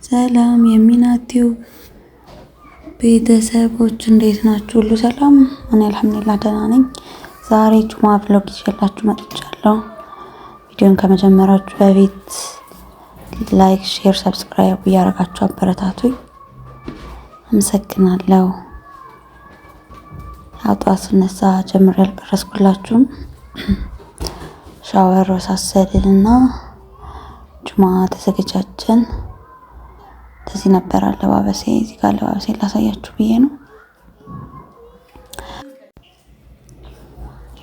ሰላም የሚናቲው ቤተሰቦች እንዴት ናችሁ? ሁሉ ሰላም? እኔ አልሐምዱሊላህ ደህና ነኝ። ዛሬ ጁማ ብሎግ ይዤላችሁ መጥቻለሁ። ቪዲዮን ከመጀመራችሁ በፊት ላይክ፣ ሼር፣ ሰብስክራይብ እያደረጋችሁ አበረታቱኝ። አመሰግናለሁ። አጧት ስነሳ ጀምሬ ያልቀረስኩላችሁም ሻወር ወሳሰድንና ጁማ ተዘጋጀን። እንደዚህ ነበር አለባበሴ። እዚህ ጋር አለባበሴ ላሳያችሁ ብዬ ነው።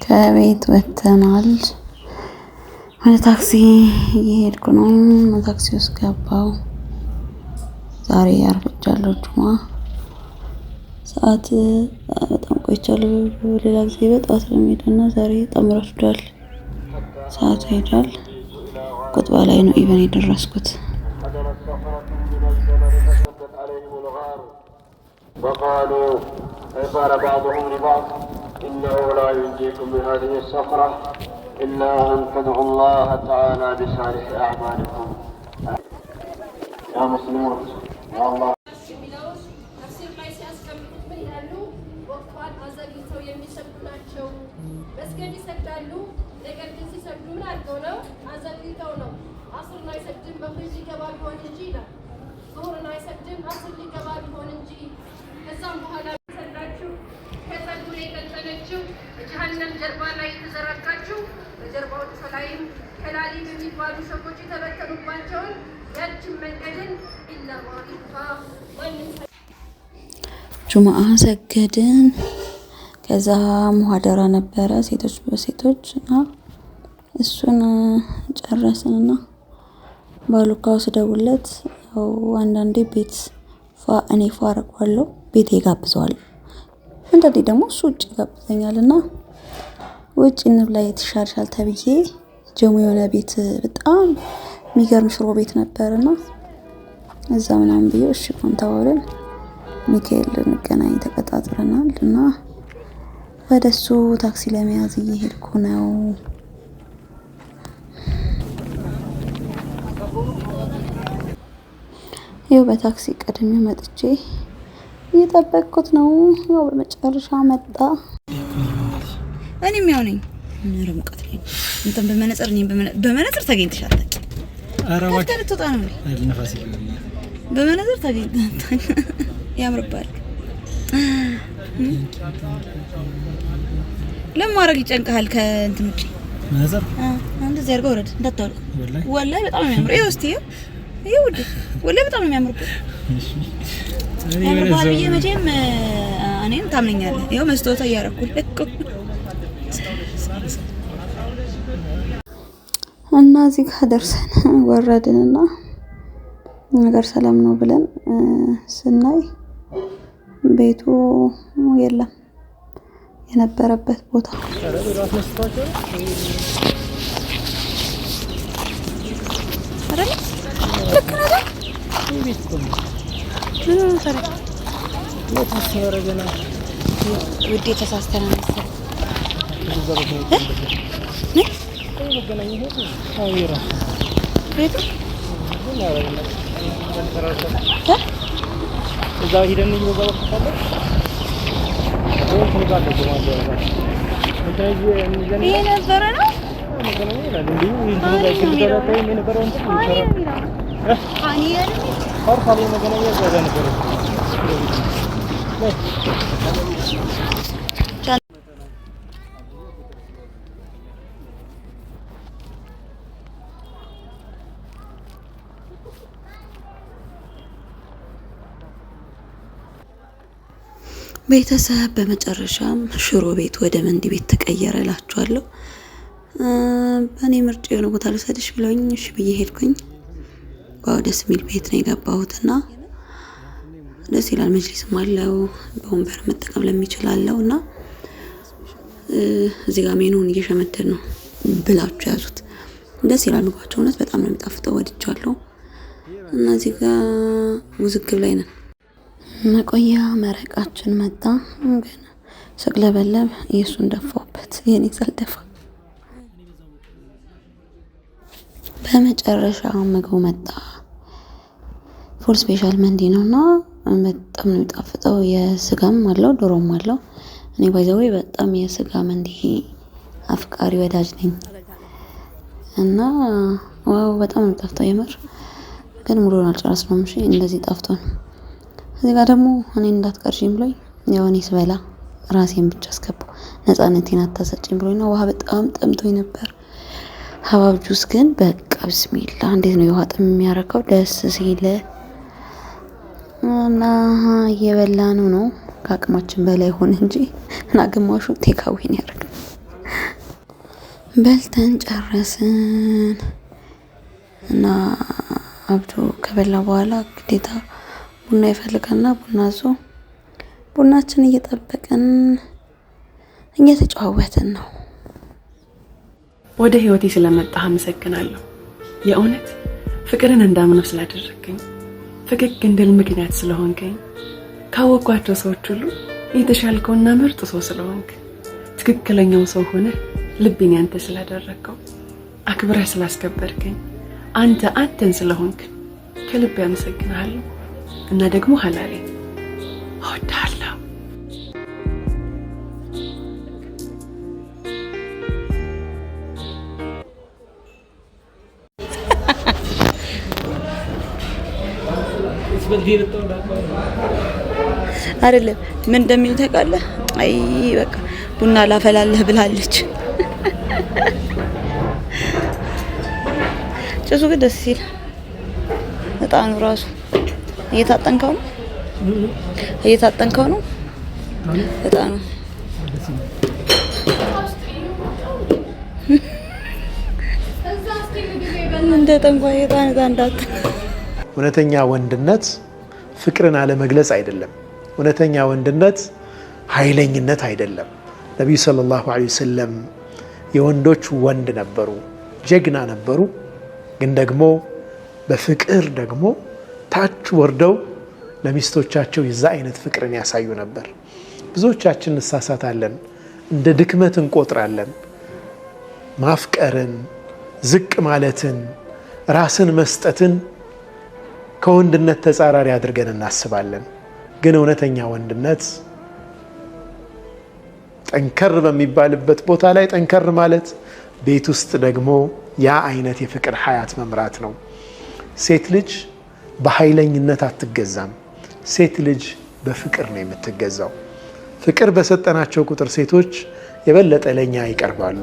ከቤት ወጥተናል። ወደ ታክሲ እየሄድኩ ነው። ታክሲ ውስጥ ገባው። ዛሬ አርፍጃለሁ። ጁማ ሰዓት በጣም ቆይቻለሁ። ሌላ ጊዜ በጠዋት ለሚሄድና ዛሬ በጣም ረፍዷል። ሰዓቱ ሄዷል። ቁጥባ ላይ ነው ኢቨን የደረስኩት። وقالوا قال بعضهم لبعض إنه لا ينجيكم من هذه الصخرة إلا أن تدعوا الله تعالى بصالح أعمالكم. يا مسلمون يا الله ظهورنا يسجل أصل لي كبار هون نجي كزام بهلا سلاችሁ ከጸጉ ላይ ተንጠለችው ጀሃነም ጀርባ ላይ ተዘረጋችሁ በጀርባው ላይም ከላሊም የሚባሉ ሰዎች የተበተኑባቸውን ያችን መንገድን ኢላ ዋሪፋ ጁማአ ሰገድን። ከዛ ሙሐደራ ነበረ ሴቶች በሴቶችና እሱን ጨረስንና ባሉካው ስደውለት አንዳንዴ ቤት እኔ ፋረቋለሁ ቤቴ ጋብዘዋለሁ። አንዳንዴ ደግሞ እሱ ውጭ ጋብዘኛልና ውጭ እንብላ የተሻልሻል ተብዬ ጀሙ የሆነ ቤት በጣም የሚገርም ሽሮ ቤት ነበርና እዛ ምናምን ብዬ እሺ ተባብለን ሚካኤል እንገናኝ ተቀጣጥረናል እና ወደሱ ታክሲ ለመያዝ እየሄድኩ ነው። ይኸው በታክሲ ቀድሜ መጥቼ እየጠበቅኩት ነው። ያው በመጨረሻ መጣ። እኔም ያው ነኝ። ምን ሙቀት ነው እንትን በመነጽር ነኝ በመነጽር ተገኝተሻል ታውቂ? ኧረ ወጣ ልትወጣ ነው አይደል? ነፋስ ይገኛል። በመነጽር ተገኝተሻል። ያምርባል። ለማድረግ ይጨንቃል ከእንትን ውጪ መነጽር እንደዚህ አድርገው ወረድ እንዳታወልቅ። ወላሂ በጣም ነው የሚያምረው። ይኸው እስቲ ይኸው ወላሂ በጣም ነው የሚያምርበት። ያምርባል ብዬ መቼም እኔም ታምነኛለህ። ይኸው መስታወት እያደረኩልህ እና እዚህ ጋር ደርሰን ወረድንና ነገር ሰላም ነው ብለን ስናይ ቤቱ የለም የነበረበት ቦታ ልክ ነህ። ቤት ቆም ምን ነው ታዲያ? ለታስ ወረገና ውዴ ተሳስተና መሰለኝ። ቤቱ እዛ ሄደን ነው በዛው ከተባለ ይሄ ነበረ ነው ቤተሰብ በመጨረሻም ሽሮ ቤት ወደ መንዲ ቤት ተቀየረ እላችኋለሁ። በእኔ ምርጫ የሆነ ቦታ ልሰድሽ ብለውኝ እሺ ብዬ ሄድኩኝ። ደስ የሚል ቤት ነው የገባሁትና ደስ ይላል። መጅሊስም አለው በወንበር መጠቀም ለሚችል አለውና እዚህ ጋር ሜኑን እየሸመደድ ነው ብላችሁ ያዙት። ደስ ይላል። ምግባቸው እውነት በጣም ነው የሚጣፍጠው። ወድቻለሁ። እና እዚህ ጋር ውዝግብ ላይ ነን። መቆያ መረቃችን መጣ። ግን ስቅለበለብ የሱን ደፋውበት የኔ ሳልደፋ። በመጨረሻ ምግቡ መጣ። ፉል ስፔሻል መንዲ ነውና በጣም ነው የሚጣፍጠው። የስጋም አለው ዶሮም አለው። እኔ ባይዘው በጣም የስጋ መንዲ አፍቃሪ ወዳጅ ነኝ እና ዋው በጣም ነው የሚጣፍጠው የምር። ግን ሙሉውን አልጨረስነውም። እሺ እንደዚህ ጣፍጦን እዚህ ጋር ደግሞ እኔ እንዳትቀርሺኝ ብሎኝ ያው እኔ ስበላ ራሴን ብቻ አስገባው። ነፃነቴን አታሰጪኝ ብሎኝ ነው። ውሃ በጣም ጠምቶኝ ነበር። ሀባብ ጁስ ግን በቃ ብስሚላ እንዴት ነው የውሃ ጥም የሚያረካው ደስ ሲል እና እየበላ ነው ከአቅማችን በላይ ሆነ እንጂ እና ግማሹ ቴካዌን ያደርጋል። በልተን ጨረስን እና አብዱ ከበላ በኋላ ግዴታ ቡና ይፈልጋልና ቡና ዞ ቡናችን እየጠበቅን እየተጨዋወትን ነው። ወደ ህይወቴ ስለመጣህ አመሰግናለሁ። የእውነት ፍቅርን እንዳምነው ስላደረግከኝ፣ ፈገግ እንድል ምክንያት ስለሆንከኝ፣ ካወቅኳቸው ሰዎች ሁሉ የተሻልከውና ምርጥ ሰው ስለሆንክ፣ ትክክለኛው ሰው ሆነ ልቤን ያንተ ስላደረግከው፣ አክብረህ ስላስከበርከኝ፣ አንተን ስለሆንክ ከልቤ አመሰግናለሁ እና ደግሞ ሐላሌ እወድሃለሁ። አይደለም ምን እንደሚል ታውቃለህ? አይ በቃ ቡና ላፈላለህ ብላለች። ጭሱ ግን ደስ ሲል እጣኑ ራሱ እየታጠንከው ነው እጣኑ እንደ ጠንቋይ እጣን እንዳት። እውነተኛ ወንድነት ፍቅርን አለመግለጽ አይደለም። እውነተኛ ወንድነት ኃይለኝነት አይደለም። ነቢዩ ሰለላሁ ዐለይሂ ወሰለም የወንዶች ወንድ ነበሩ፣ ጀግና ነበሩ። ግን ደግሞ በፍቅር ደግሞ ታች ወርደው ለሚስቶቻቸው የዛ አይነት ፍቅርን ያሳዩ ነበር። ብዙዎቻችን እንሳሳታለን፣ እንደ ድክመት እንቆጥራለን። ማፍቀርን፣ ዝቅ ማለትን፣ ራስን መስጠትን ከወንድነት ተጻራሪ አድርገን እናስባለን። ግን እውነተኛ ወንድነት ጠንከር በሚባልበት ቦታ ላይ ጠንከር ማለት፣ ቤት ውስጥ ደግሞ ያ አይነት የፍቅር ሀያት መምራት ነው። ሴት ልጅ በኃይለኝነት አትገዛም። ሴት ልጅ በፍቅር ነው የምትገዛው። ፍቅር በሰጠናቸው ቁጥር ሴቶች የበለጠ ለኛ ይቀርባሉ።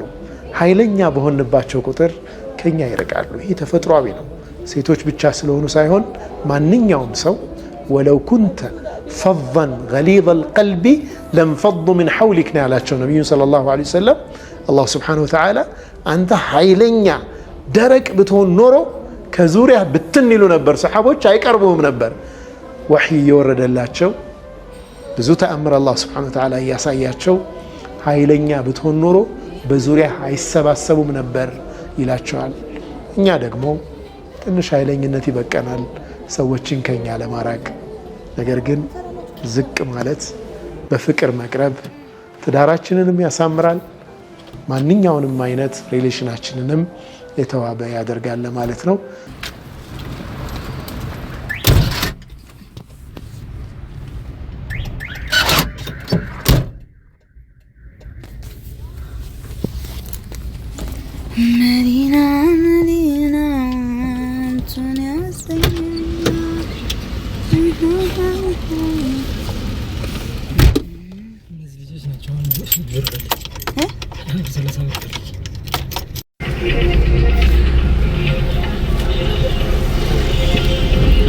ኃይለኛ በሆንባቸው ቁጥር ከኛ ይርቃሉ። ይሄ ተፈጥሯዊ ነው። ሴቶች ብቻ ስለሆኑ ሳይሆን ማንኛውም ሰው ወለው ኩንተ ፈዘን ገሊዘል ቀልቢ ለንፈዱ ምን ሐውሊክ ነው ያላቸው ነቢዩ ሰለላሁ ዐለይሂ ወሰለም። አላሁ ስብሓነሁ ወተዓላ አንተ ኃይለኛ ደረቅ ብትሆን ኖሮ ከዙሪያ ብትን ይሉ ነበር፣ ሰሓቦች አይቀርቡም ነበር። ወሕይ እየወረደላቸው ብዙ ተአምር አላህ ስብሓነሁ ወተዓላ እያሳያቸው ኃይለኛ ብትሆን ኖሮ በዙሪያ አይሰባሰቡም ነበር ይላቸዋል። እኛ ደግሞ ትንሽ ኃይለኝነት ይበቀናል ሰዎችን ከኛ ለማራቅ። ነገር ግን ዝቅ ማለት፣ በፍቅር መቅረብ ትዳራችንንም ያሳምራል፣ ማንኛውንም አይነት ሪሌሽናችንንም የተዋበ ያደርጋል ማለት ነው። መዲና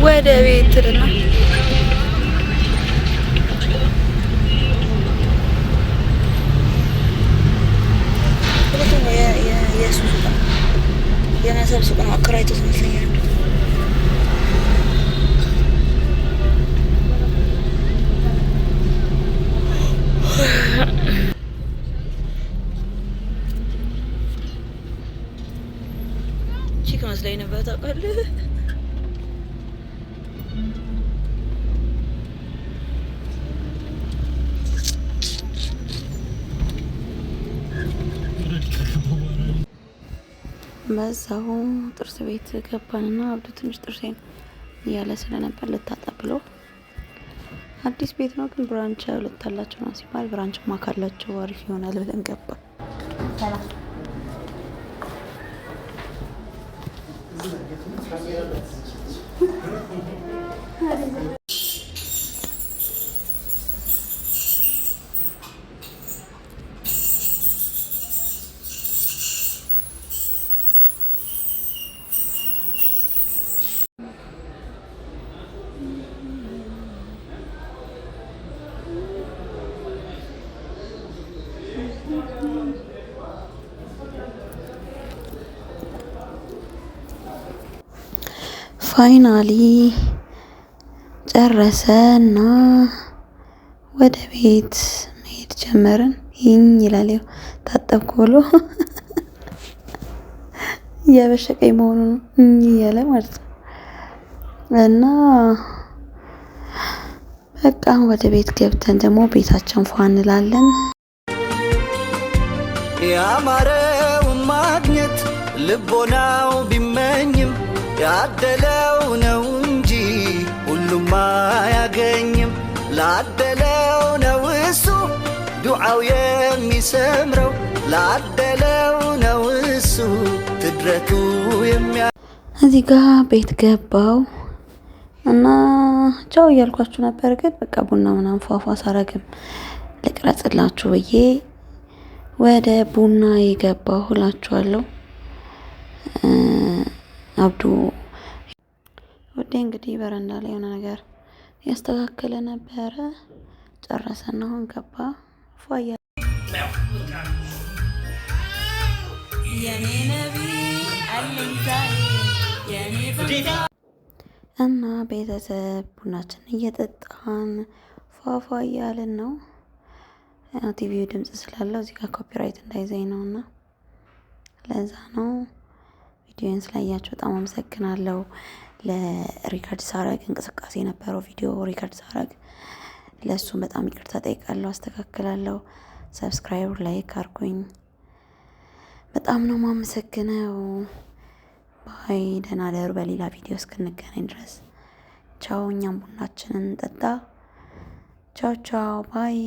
ወደ ቤት ልና የመሰብ ሱቅ ነው አከራይቶት ይመስለኛል። ቺክ መስለኝ ነበር ታውቃለህ። በዛው ጥርስ ቤት ገባንና አብዱ ትንሽ ጥርሴን እያለ ስለነበር ልታጠብ ብሎ አዲስ ቤት ነው ግን ብራንች ሁለት አላቸው ነው ሲባል ብራንችማ ካላቸው አሪፍ ይሆናል ብለን ገባን። ፋይናሊ ጨረሰና ወደ ቤት መሄድ ጀመርን። ይኝ ይላል ያው ታጠብኩ ብሎ እያበሸቀኝ መሆኑ ነው እያለ ማለት ነው። እና በቃ ወደ ቤት ገብተን ደግሞ ቤታችን ፏ እንላለን። ያማረው ማግኘት ልቦናው ቢመኝም ያደለው ነው እንጂ ሁሉም አያገኝም። ላደለው ነው እሱ ዱዓው የሚሰምረው፣ ላደለው ነው እሱ ትድረቱ የሚያ እዚህ ጋር ቤት ገባው እና ቻው እያልኳችሁ ነበር። ግን በቃ ቡና ምናምን ፏፏ ሳረግም ልቅረጽላችሁ ብዬ ወደ ቡና የገባሁ እላችኋለሁ። አብዱ ወደ እንግዲህ በረንዳ ላይ የሆነ ነገር ያስተካከለ ነበረ። ጨረሰና አሁን ገባ ፏያ እና ቤተሰብ ቡናችን እየጠጣን ፏፏ እያልን ነው። ቲቪው ድምጽ ስላለው እዚህ ጋር ኮፒራይት እንዳይዘኝ ነውና ለዛ ነው። ቪዲዮን ስላያችሁ በጣም አመሰግናለሁ። ለሪከርድ ሳረግ እንቅስቃሴ የነበረው ቪዲዮ ሪከርድ ሳረግ ለሱም በጣም ይቅርታ ጠይቃለሁ፣ አስተካክላለሁ። ሰብስክራይብ ላይክ አርጉኝ። በጣም ነው ማመሰግነው። ባይ ደህና ደሩ። በሌላ ቪዲዮ እስክንገናኝ ድረስ ቻው። እኛም ቡናችንን እንጠጣ። ቻው ቻው ባይ